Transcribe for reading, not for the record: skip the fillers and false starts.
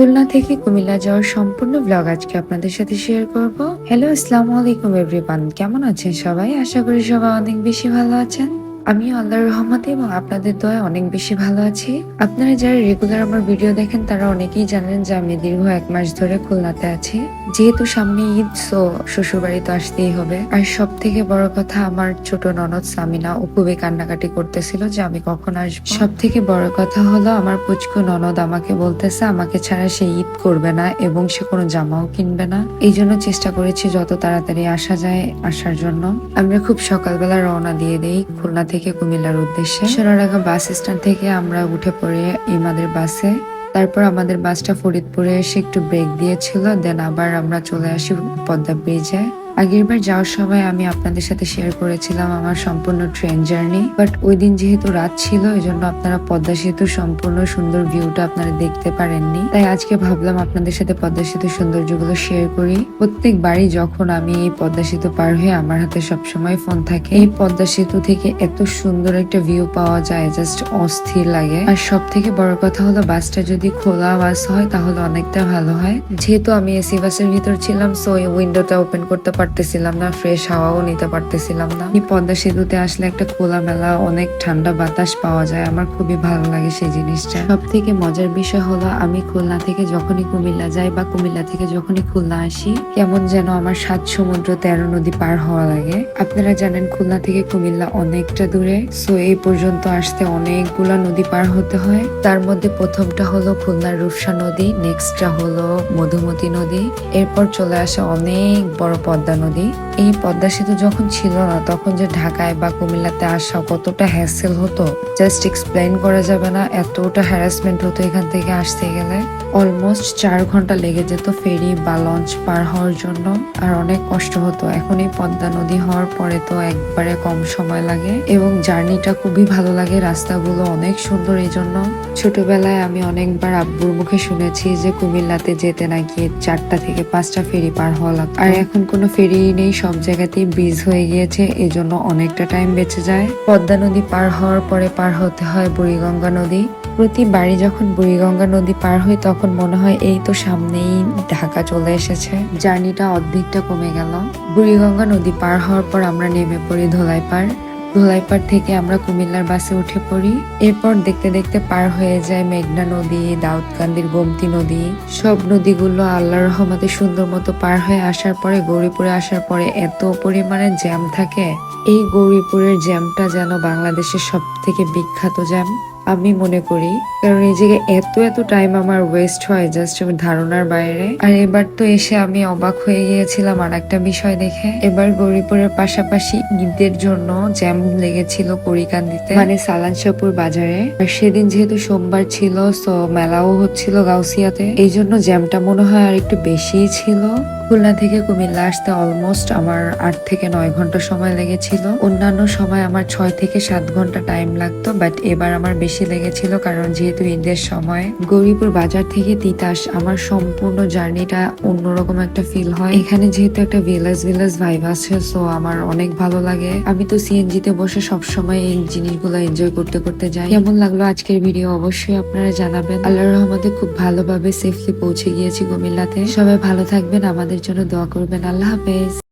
খুলনা থেকে কুমিল্লা যাওয়ার সম্পূর্ণ ব্লগ আজকে আপনাদের সাথে শেয়ার করব। হ্যালো, আসসালামু আলাইকুম এভরিওয়ান। কেমন আছেন সবাই? আশা করি সবাই অনেক বেশি ভালো আছেন। আমিও আল্লাহর রহমতে এবং আপনাদের দয়ায় অনেক বেশি ভালো আছি। আপনারা যারা রেগুলার আমার ভিডিও দেখেন তারা অনেকেই জানেন যে আমি দীর্ঘ 1 মাস ধরে খুলনাতে আছি। যেহেতু সামনে ঈদ, সো শ্বশুর বাড়ি তো আসতেই হবে। আর সব থেকে বড় কথা, আমার ছোট ননদ সামিনা ও খুবই কান্নাকাটি করতেছিল যে আমি কখন আসবো। সব থেকে বড় কথা হলো আমার পুচকু ননদ আমাকে বলতেছে আমাকে ছাড়া সে ঈদ করবে না এবং সে কোনো জামাও কিনবে না। এই জন্য চেষ্টা করেছি যত তাড়াতাড়ি আসা যায় আসার জন্য। আমরা খুব সকালবেলা রওনা দিয়ে দেই খুলনা থেকে কুমিল্লার উদ্দেশ্যে। সোনারগাঁ বাস স্ট্যান্ড থেকে আমরা উঠে পড়ি আমাদের বাসে। তারপর আমাদের বাসটা ফরিদপুরে এসে একটু ব্রেক দিয়েছিল, দেন আবার আমরা চলে আসি পদ্মা ব্রিজে। আগেরবার যাওয়ার সময় আমি আপনাদের সাথে শেয়ার করেছিলাম আমার সম্পূর্ণ ট্রেন জার্নি, বাট ওই দিন যেহেতু রাত ছিল এই জন্য আপনারা পদ্মা সেতুর সম্পূর্ণ সুন্দর ভিউটা আপনারা দেখতে পারেননি। তাই আজকে ভাবলাম আপনাদের সাথে পদ্মা সেতুর সৌন্দর্যগুলো শেয়ার করি। প্রত্যেকবারই যখন আমি এই পদ্মা সেতু পার হয়ে আমার হাতে সবসময় ফোন থাকে। এই পদ্মা সেতু থেকে এত সুন্দর একটা ভিউ পাওয়া যায়, জাস্ট অস্থির লাগে। আর সব থেকে বড় কথা হলো বাসটা যদি খোলা বাস হয় তাহলে অনেকটা ভালো হয়। যেহেতু আমি এসি বাসের ভিতর ছিলাম, সো এই উইন্ডোটা ওপেন করতে পারতেছিলাম না, ফ্রেশ হাওয়াও নিতে পারতেছিলাম না। এই পদ্মা সেতুতে আসলে একটা খোলামেলা অনেক ঠান্ডা বাতাস পাওয়া যায়, আমার খুবই ভালো লাগে সেই জিনিসটা। সব থেকে মজার বিষয় হলো আমি খুলনা থেকে যখনই কুমিল্লা যাই বা কুমিল্লা থেকে যখনই খুলনা আসি, কেমন যেন আমার 7 সমুদ্র 13 নদী পার হওয়া লাগে। আপনারা জানেন খুলনা থেকে কুমিল্লা অনেকটা দূরে, সো এই পর্যন্ত আসতে অনেকগুলা নদী পার হতে হয়। তার মধ্যে প্রথমটা হলো খুলনার রূপসা নদী, নেক্সটটা হলো মধুমতি নদী, এরপর চলে আসে অনেক বড় পদ্মা নদী। এই পদ্মা সেতু যখন ছিল না তখন যে ঢাকায় বা কুমিল্লাতে আসা কতটা হ্যাসেল হতো জাস্ট এক্সপ্লেইন করা যাবে না। এতটা হ্যারাসমেন্ট হতো এখান থেকে আসতে গেলে। অলমোস্ট 4 ঘন্টা লেগে যেত ফেরি বা লঞ্চ পার হওয়ার জন্য, আর অনেক কষ্ট হতো। এখন এই পদ্মা নদী হওয়ার পরে তো একবারে কম সময় লাগে এবং জার্নিটা খুবই ভালো লাগে। রাস্তাগুলো অনেক সুন্দর। এই জন্য ছোটবেলায় আমি অনেকবার আব্বুর মুখে শুনেছি যে কুমিল্লাতে যেতে নাকি 4টা থেকে 5টা ফেরি পার হওয়া লাগতো। আর এখন কোনো ফেরি নেই, সব জায়গাতেই ব্রিজ হয়ে গিয়েছে, এই জন্য অনেকটা টাইম বেঁচে যায়। পদ্মা নদী পার হওয়ার পরে পার হতে হয় বুড়িগঙ্গা নদী। প্রতিবারই যখন বুড়িগঙ্গা নদী পার হই তখন মনে হয় এই তো সামনেই ঢাকা চলে এসেছে, জার্নিটা অর্ধেকটা কমে গেল। বুড়িগঙ্গা নদী পার হওয়ার পর আমরা নেমে পড়ি ধোলাইপাড়। ধোলাইপাড় থেকে আমরা কুমিল্লার বাসে উঠে পড়ি। এরপর দেখতে দেখতে পার হয়ে যায় মেঘনা নদী, দাউদকান্দির গোমতী নদী। সব নদীগুলো আল্লাহর রহমতে সুন্দর মতো পার হয়ে আসার পরে গৌরীপুরে আসার পরে এত পরিমাণে জ্যাম থাকে। এই গৌরীপুরের জ্যামটা যেন বাংলাদেশের সব থেকে বিখ্যাত জ্যাম আমি মনে করি, কারণ এই জায়গায় এত টাইম আমার ওয়েস্ট হয় জাস্ট ধারণার বাইরে। আর এবার তো এসে আমি অবাক হয়ে গিয়েছিলাম আর একটা বিষয় দেখে। এবার গৌরীপুরের পাশাপাশি ঈদের জন্য জ্যাম লেগেছিল করিকান্দিতে, মানে সালানশাহপুর বাজারে। আর সেদিন যেহেতু সোমবার ছিল, সো মেলাও হচ্ছিল গাউসিয়াতে, এই জন্য জ্যামটা মনে হয় আর একটু বেশিই ছিল। খুলনা থেকে কুমিল্লা আসতে অলমোস্ট আমার 8 থেকে 9 ঘন্টা সময় লেগেছিল। অন্যান্য সময় আমার 6 থেকে 7 ঘন্টা টাইম লাগতো, বাট এবার আমার বেশি লেগেছিল কারণ যেহেতু ঈদের সময়। গৌরীপুর বাজার থেকে তিতাস আমার সম্পূর্ণ জার্নিটা অন্যরকম একটা ফিল হয়। এখানে যেহেতু একটা ভিলেজ ভাইব আছে, সো আমার অনেক ভালো লাগে। আমি তো সিএনজি তে বসে সবসময় এই জিনিসগুলো এনজয় করতে যাই। কেমন লাগলো আজকের ভিডিও অবশ্যই আপনারা জানাবেন। আল্লাহর রহমতে খুব ভালোভাবে সেফলি পৌঁছে গিয়েছি কুমিল্লাতে। সবাই ভালো থাকবেন, আমাদের জন্য দোয়া করবেন। আল্লাহ হাফেজ।